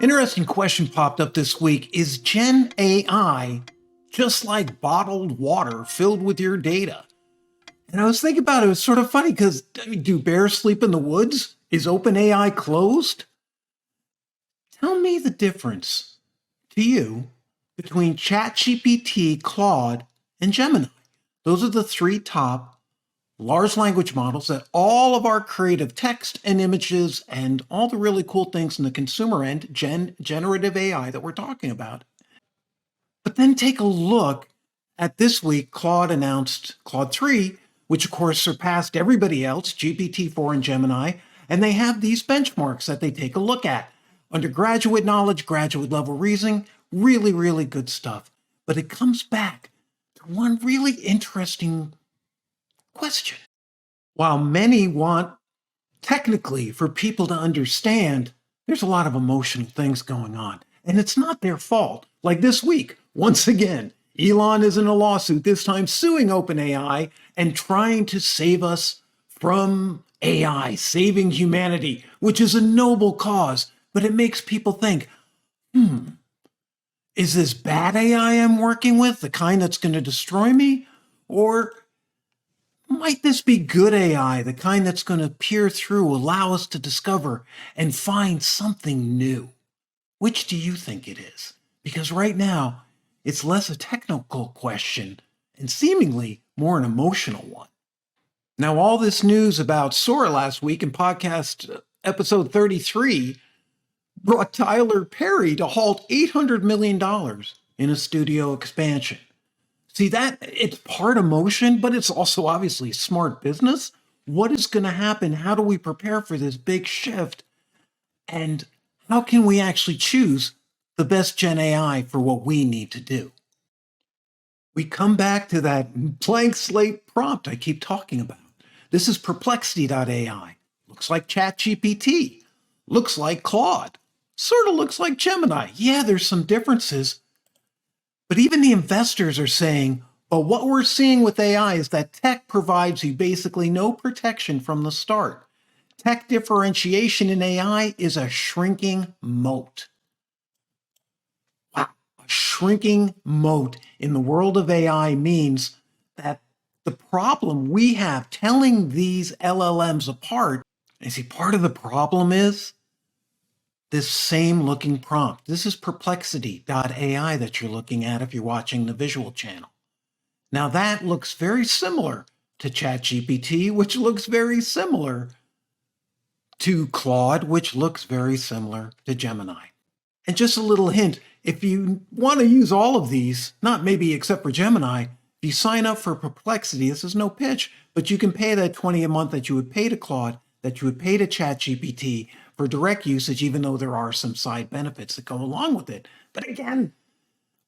Interesting question popped up this week. Is Gen AI just like bottled water filled with your data? And I was thinking about it. It was sort of funny because do bears sleep in the woods? Is OpenAI closed? Tell me the difference to you between ChatGPT, Claude, and Gemini. Those are the three top large language models that all of our creative text and images and all the really cool things in the consumer end, generative AI that we're talking about. But then take a look at this week, Claude announced Claude 3, which of course surpassed everybody else, GPT-4 and Gemini, and they have these benchmarks that they take a look at. Undergraduate knowledge, graduate level reasoning, really, really good stuff. But it comes back to one really interesting question. While many want technically for people to understand, there's a lot of emotional things going on, and it's not their fault. Like this week, once again, Elon is in a lawsuit, this time suing OpenAI and trying to save us from AI, saving humanity, which is a noble cause, but it makes people think, is this bad AI I'm working with, the kind that's going to destroy me? Or might this be good AI, the kind that's going to peer through, allow us to discover and find something new? Which do you think it is? Because right now, it's less a technical question and seemingly more an emotional one. Now, all this news about Sora last week in podcast episode 33 brought Tyler Perry to halt $800 million in a studio expansion. See, that it's part emotion, but it's also obviously smart business. What is going to happen? How do we prepare for this big shift? And how can we actually choose the best Gen AI for what we need to do? We come back to that blank slate prompt I keep talking about. This is perplexity.ai. Looks like ChatGPT. Looks like Claude. Sort of looks like Gemini. Yeah, there's some differences. But even the investors are saying, but what we're seeing with AI is that tech provides you basically no protection from the start. Tech differentiation in AI is a shrinking moat. Wow, a shrinking moat in the world of AI means that the problem we have telling these LLMs apart, and see, part of the problem is this same looking prompt. This is perplexity.ai that you're looking at if you're watching the visual channel. Now that looks very similar to ChatGPT, which looks very similar to Claude, which looks very similar to Gemini. And just a little hint, if you want to use all of these, not maybe except for Gemini, if you sign up for Perplexity, this is no pitch, but you can pay that $20 a month that you would pay to Claude, that you would pay to ChatGPT for direct usage, even though there are some side benefits that go along with it. But again,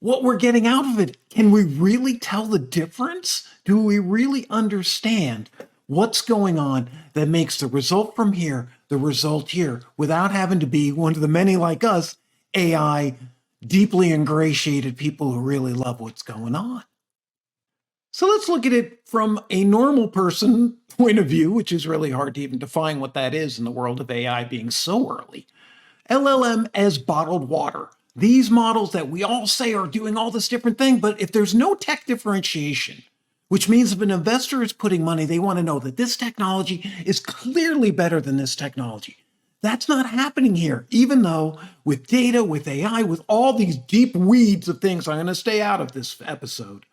what we're getting out of it, can we really tell the difference? Do we really understand what's going on that makes the result from here the result here without having to be one of the many like us, AI, deeply ingratiated people who really love what's going on? So let's look at it from a normal person point of view, which is really hard to even define what that is in the world of AI being so early. LLM as bottled water. These models that we all say are doing all this different thing, but if there's no tech differentiation, which means if an investor is putting money, they want to know that this technology is clearly better than this technology. That's not happening here, even though with data, with AI, with all these deep weeds of things, I'm going to stay out of this episode.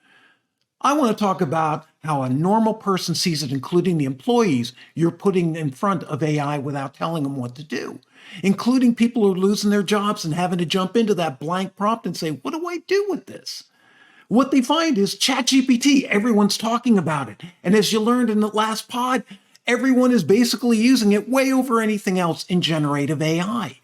I want to talk about how a normal person sees it, including the employees you're putting in front of AI without telling them what to do, including people who are losing their jobs and having to jump into that blank prompt and say, what do I do with this? What they find is ChatGPT. Everyone's talking about it. And as you learned in the last pod, everyone is basically using it way over anything else in generative AI.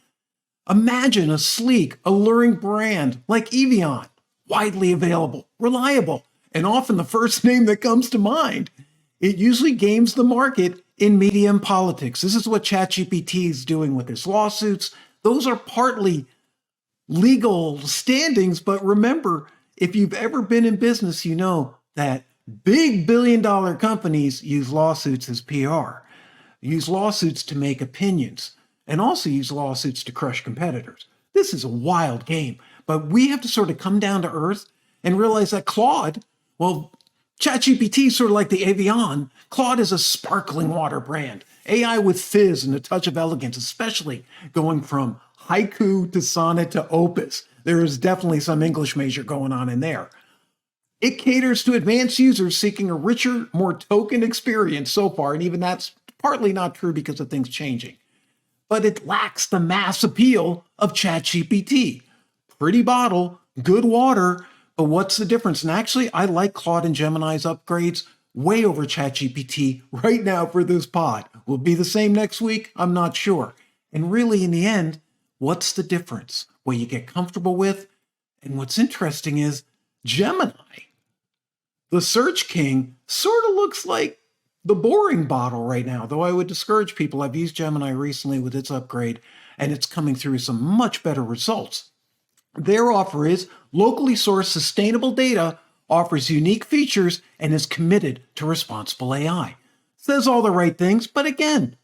Imagine a sleek, alluring brand like Evian, widely available, reliable, and often the first name that comes to mind. It usually games the market in media and politics. This is what ChatGPT is doing with its lawsuits. Those are partly legal standings, but remember, if you've ever been in business, you know that big billion-dollar companies use lawsuits as PR, use lawsuits to make opinions, and also use lawsuits to crush competitors. This is a wild game, but we have to sort of come down to earth and realize that Claude, well, ChatGPT is sort of like the Avion. Claude is a sparkling water brand. AI with fizz and a touch of elegance, especially going from haiku to sonnet to opus. There is definitely some English major going on in there. It caters to advanced users seeking a richer, more token experience so far, and even that's partly not true because of things changing. But it lacks the mass appeal of ChatGPT. Pretty bottle, good water, but what's the difference? And actually, I like Claude and Gemini's upgrades way over ChatGPT right now for this pod. Will it be the same next week? I'm not sure. And really, in the end, what's the difference? What you get comfortable with. And what's interesting is Gemini, the search king, sort of looks like the boring bottle right now, though I would discourage people. I've used Gemini recently with its upgrade, and it's coming through some much better results. Their offer is locally sourced sustainable data, offers unique features, and is committed to responsible AI. Says all the right things, but again,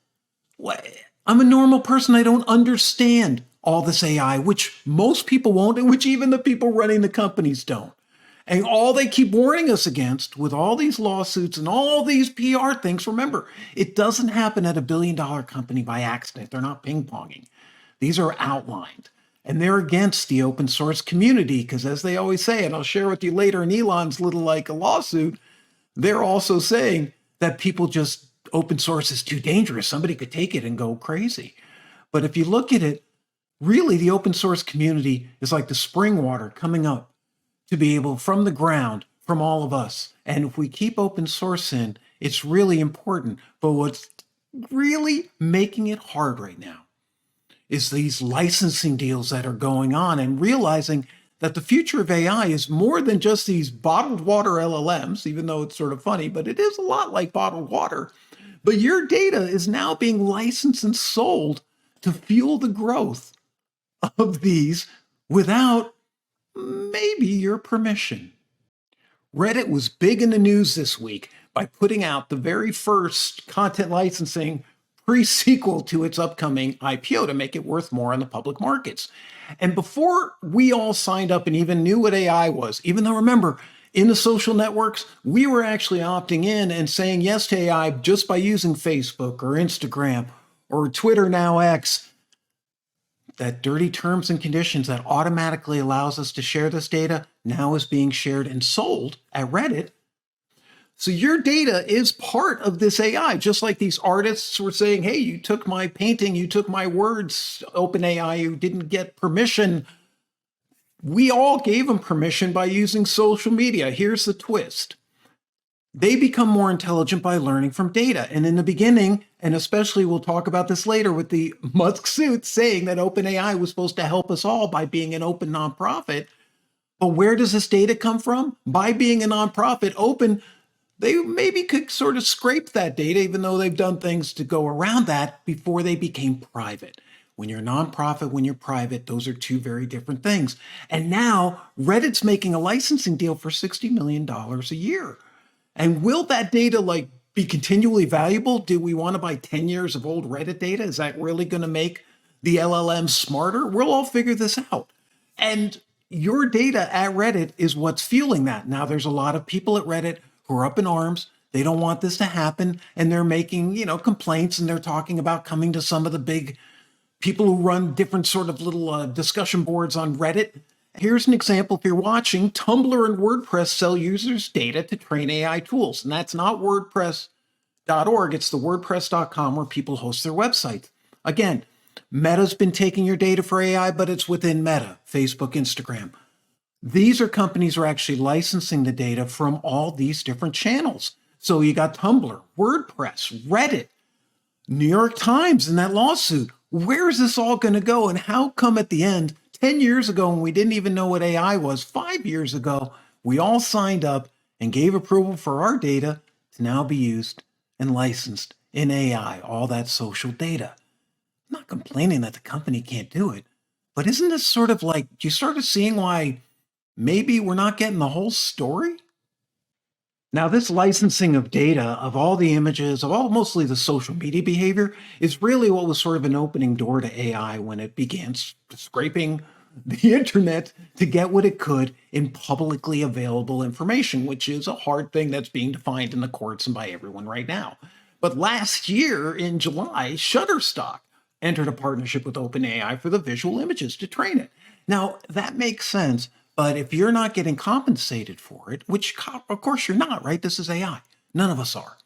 I'm a normal person. I don't understand all this AI, which most people won't, and which even the people running the companies don't. And all they keep warning us against with all these lawsuits and all these PR things, remember, it doesn't happen at a billion-dollar company by accident. They're not ping-ponging. These are outlined. And they're against the open source community because, as they always say, and I'll share with you later in Elon's little like a lawsuit, they're also saying that people just, open source is too dangerous. Somebody could take it and go crazy. But if you look at it, really the open source community is like the spring water coming up to be able from the ground, from all of us. And if we keep open source in, it's really important. But what's really making it hard right now is these licensing deals that are going on and realizing that the future of AI is more than just these bottled water LLMs, even though it's sort of funny, but it is a lot like bottled water. But your data is now being licensed and sold to fuel the growth of these without maybe your permission. Reddit was big in the news this week by putting out the very first content licensing pre-sequel to its upcoming IPO to make it worth more on the public markets. And before we all signed up and even knew what AI was, even though remember, in the social networks, we were actually opting in and saying yes to AI just by using Facebook or Instagram or Twitter, now X. That dirty terms and conditions that automatically allows us to share this data now is being shared and sold at Reddit. So your data is part of this AI, just like these artists were saying, hey, you took my painting, you took my words, OpenAI, you didn't get permission. We all gave them permission by using social media. Here's the twist. They become more intelligent by learning from data. And in the beginning, and especially we'll talk about this later with the Musk suit saying that OpenAI was supposed to help us all by being an open nonprofit. But where does this data come from? By being a nonprofit, open, they maybe could sort of scrape that data, even though they've done things to go around that before they became private. When you're a nonprofit, when you're private, those are two very different things. And now Reddit's making a licensing deal for $60 million a year. And will that data be continually valuable? Do we want to buy 10 years of old Reddit data? Is that really going to make the LLM smarter? We'll all figure this out. And your data at Reddit is what's fueling that. Now, there's a lot of people at Reddit who are up in arms. They don't want this to happen. And they're making, complaints, and they're talking about coming to some of the big people who run different sort of little discussion boards on Reddit. Here's an example. If you're watching, Tumblr and WordPress sell users data to train AI tools. And that's not WordPress.org. It's the WordPress.com where people host their websites. Again, Meta's been taking your data for AI, but it's within Meta, Facebook, Instagram. These are companies who are actually licensing the data from all these different channels. So you got Tumblr, WordPress, Reddit, New York Times in that lawsuit. Where is this all going to go? And how come at the end, 10 years ago, when we didn't even know what AI was, 5 years ago, we all signed up and gave approval for our data to now be used and licensed in AI, all that social data? I'm not complaining that the company can't do it, but isn't this sort of you started seeing why maybe we're not getting the whole story? Now, this licensing of data of all the images, of all mostly the social media behavior, is really what was sort of an opening door to AI when it began scraping the internet to get what it could in publicly available information, which is a hard thing that's being defined in the courts and by everyone right now. But last year in July, Shutterstock entered a partnership with OpenAI for the visual images to train it. Now, that makes sense, but if you're not getting compensated for it, which of course you're not, right? This is AI. None of us are.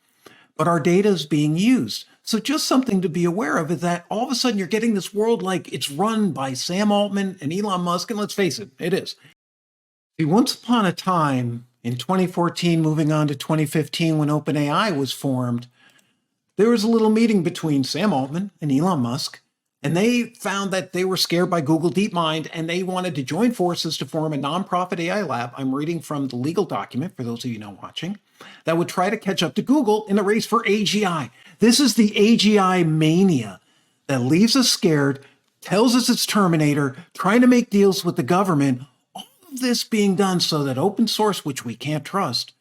But our data is being used. So just something to be aware of is that all of a sudden you're getting this world like it's run by Sam Altman and Elon Musk, and let's face it, it is. See, once upon a time in 2014, moving on to 2015, when OpenAI was formed, there was a little meeting between Sam Altman and Elon Musk, and they found that they were scared by Google DeepMind and they wanted to join forces to form a nonprofit AI lab. I'm reading from the legal document for those of you not watching, that would try to catch up to Google in the race for AGI. This is the AGI mania that leaves us scared, tells us it's Terminator, trying to make deals with the government. All of this being done so that open source, which we can't trust,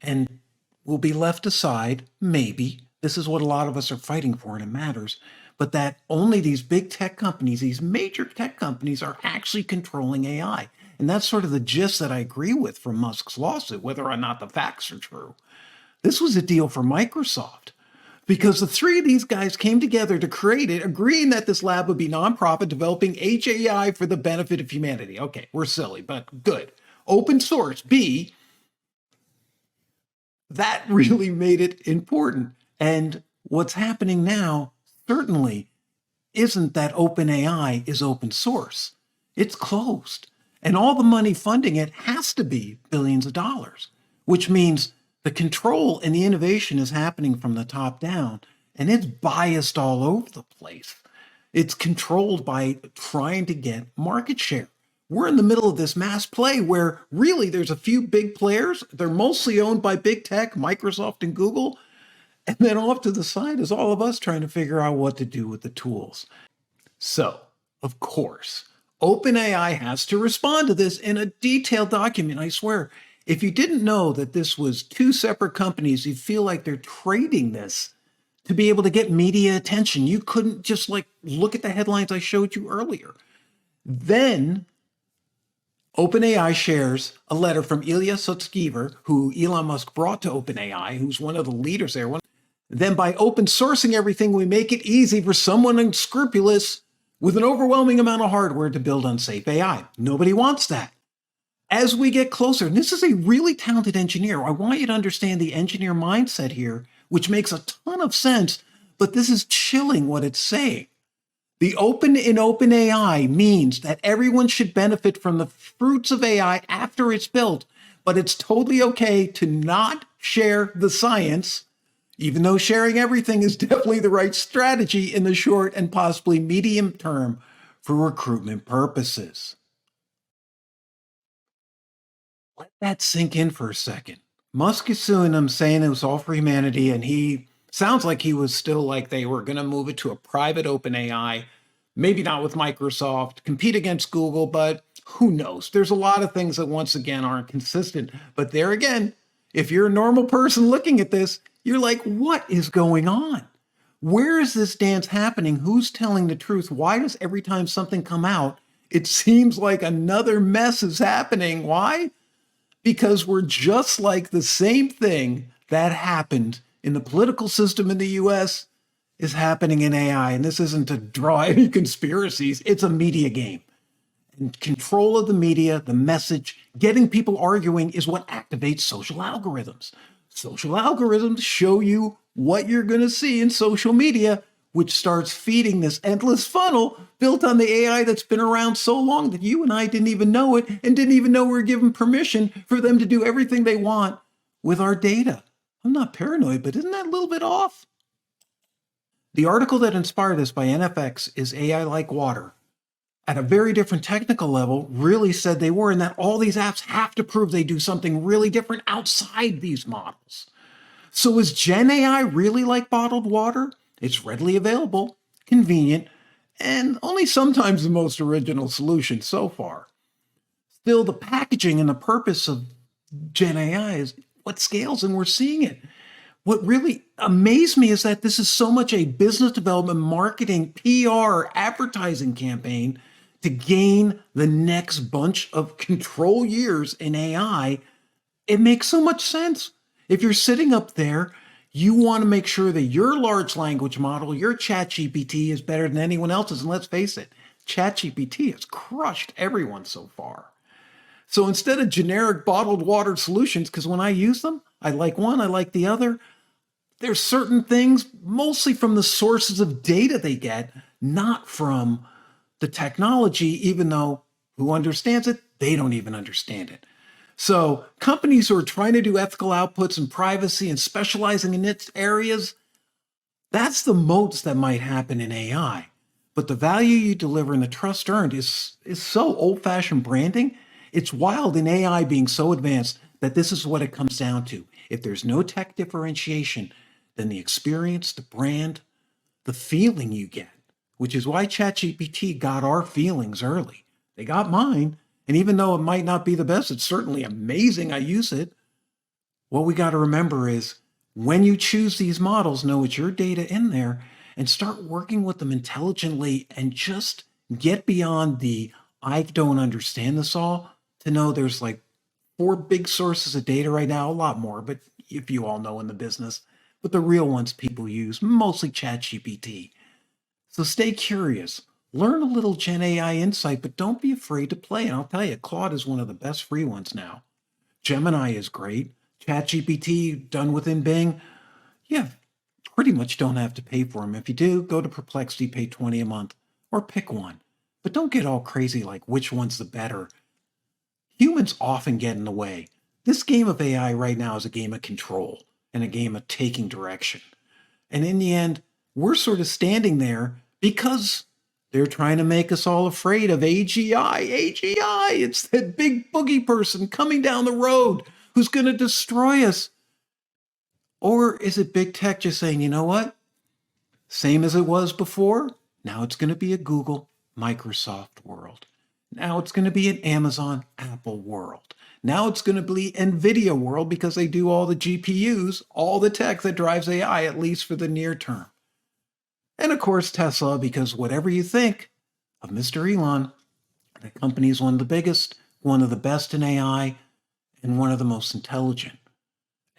and will be left aside, maybe. This is what a lot of us are fighting for, and it matters. But that only these big tech companies, these major tech companies, are actually controlling AI. And that's sort of the gist that I agree with from Musk's lawsuit, whether or not the facts are true. This was a deal for Microsoft because the three of these guys came together to create it, agreeing that this lab would be nonprofit, developing AI for the benefit of humanity. Okay, we're silly, but good. Open source. B, that really made it important. And what's happening now certainly isn't that OpenAI is open source. It's closed. And all the money funding it has to be billions of dollars, which means the control and the innovation is happening from the top down, and it's biased all over the place. It's controlled by trying to get market share. We're in the middle of this mass play where really there's a few big players. They're mostly owned by big tech, Microsoft and Google. And then off to the side is all of us trying to figure out what to do with the tools. So, of course, OpenAI has to respond to this in a detailed document, I swear. If you didn't know that this was two separate companies, you feel like they're trading this to be able to get media attention. You couldn't just like look at the headlines I showed you earlier. Then OpenAI shares a letter from Ilya Sutskever, who Elon Musk brought to OpenAI, who's one of the leaders there. Then by open sourcing everything, we make it easy for someone unscrupulous with an overwhelming amount of hardware to build unsafe AI. Nobody wants that. As we get closer, and this is a really talented engineer, I want you to understand the engineer mindset here, which makes a ton of sense, but this is chilling what it's saying. The open in OpenAI means that everyone should benefit from the fruits of AI after it's built, but it's totally okay to not share the science, even though sharing everything is definitely the right strategy in the short and possibly medium term for recruitment purposes. Let that sink in for a second. Musk is suing them, saying it was all for humanity, and he sounds like he was still like they were going to move it to a private open AI, maybe not with Microsoft, compete against Google, but who knows? There's a lot of things that, once again, aren't consistent. But there again, if you're a normal person looking at this, you're like, what is going on? Where is this dance happening? Who's telling the truth? Why does every time something come out, it seems like another mess is happening? Why? Because we're just like the same thing that happened in the political system in the US is happening in AI. And this isn't to draw any conspiracies, it's a media game. And control of the media, the message, getting people arguing is what activates social algorithms. Social algorithms show you what you're going to see in social media, which starts feeding this endless funnel built on the AI that's been around so long that you and I didn't even know it and didn't even know we were given permission for them to do everything they want with our data. I'm not paranoid, but isn't that a little bit off? The article that inspired this by NFX is AI Like Water. At a very different technical level, really said they were, and that all these apps have to prove they do something really different outside these models. So is GenAI really like bottled water? It's readily available, convenient, and only sometimes the most original solution so far. Still, the packaging and the purpose of GenAI is, what scales, and we're seeing it. What really amazed me is that this is so much a business development, marketing, PR, advertising campaign to gain the next bunch of control years in AI. It makes so much sense. If you're sitting up there, you want to make sure that your large language model, your ChatGPT, is better than anyone else's. And let's face it, ChatGPT has crushed everyone so far. So instead of generic bottled water solutions, because when I use them, I like one, I like the other, there's certain things, mostly from the sources of data they get, not from the technology, even though who understands it? They don't even understand it. So companies who are trying to do ethical outputs and privacy and specializing in its areas, that's the moats that might happen in AI. But the value you deliver and the trust earned is so old-fashioned branding. It's wild in AI being so advanced that this is what it comes down to. If there's no tech differentiation, then the experience, the brand, the feeling you get, which is why ChatGPT got our feelings early. They got mine. And even though it might not be the best, it's certainly amazing. I use it. What we got to remember is when you choose these models, know it's your data in there and start working with them intelligently and just get beyond the I don't understand this all to know there's like 4 big sources of data right now, a lot more, but if you all know in the business, but the real ones people use, mostly ChatGPT. So stay curious, learn a little Gen AI insight, but don't be afraid to play. And I'll tell you, Claude is one of the best free ones now. Gemini is great. ChatGPT done within Bing, yeah, pretty much don't have to pay for them. If you do, go to Perplexity, pay 20 a month, or pick one. But don't get all crazy like which one's the better. Humans often get in the way. This game of AI right now is a game of control and a game of taking direction. And in the end, we're sort of standing there because they're trying to make us all afraid of AGI. AGI, it's that big boogie person coming down the road who's going to destroy us. Or is it big tech just saying, you know what? Same as it was before. Now it's going to be a Google, Microsoft world. Now it's going to be an Amazon, Apple world. Now it's going to be NVIDIA world because they do all the GPUs, all the tech that drives AI, at least for the near term. And of course, Tesla, because whatever you think of Mr. Elon, the company is one of the biggest, one of the best in AI, and one of the most intelligent.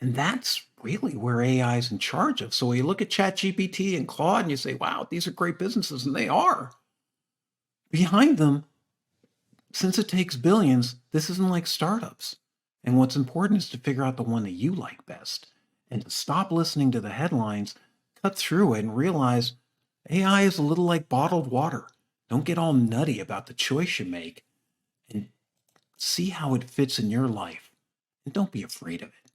And that's really where AI is in charge of. So when you look at ChatGPT and Claude and you say, wow, these are great businesses, and they are. Behind them, since it takes billions, this isn't like startups. And what's important is to figure out the one that you like best and to stop listening to the headlines, cut through it, and realize AI is a little like bottled water. Don't get all nutty about the choice you make and see how it fits in your life. And don't be afraid of it.